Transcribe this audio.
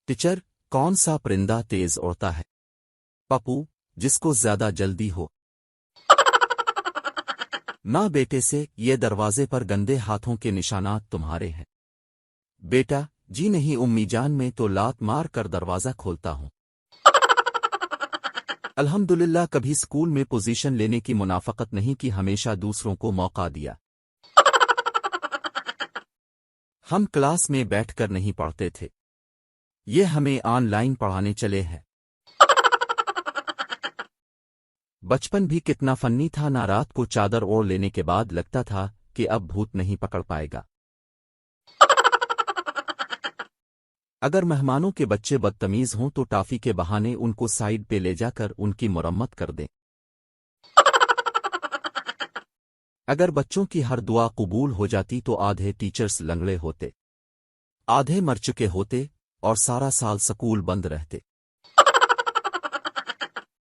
Teacher, کون سا پرندہ تیز اڑتا ہے؟ پپو، جس کو زیادہ جلدی ہو۔ نہ بیٹے سے، یہ دروازے پر گندے ہاتھوں کے نشانات تمہارے ہیں۔ بیٹا، جی نہیں امی جان، میں تو لات مار کر دروازہ کھولتا ہوں۔ الحمدللہ کبھی اسکول میں پوزیشن لینے کی منافقت نہیں کی، ہمیشہ دوسروں کو موقع دیا۔ ہم کلاس میں بیٹھ کر نہیں پڑھتے تھے، یہ ہمیں آن لائن پڑھانے چلے ہیں۔ بچپن بھی کتنا فنی تھا، نہ رات کو چادر اوڑھ لینے کے بعد لگتا تھا کہ اب بھوت نہیں پکڑ پائے گا۔ اگر مہمانوں کے بچے بدتمیز ہوں تو ٹافی کے بہانے ان کو سائیڈ پہ لے جا کر ان کی مرمت کر دیں۔ اگر بچوں کی ہر دعا قبول ہو جاتی تو آدھے ٹیچرز لنگڑے ہوتے، آدھے مر چکے ہوتے، اور سارا سال سکول بند رہتے۔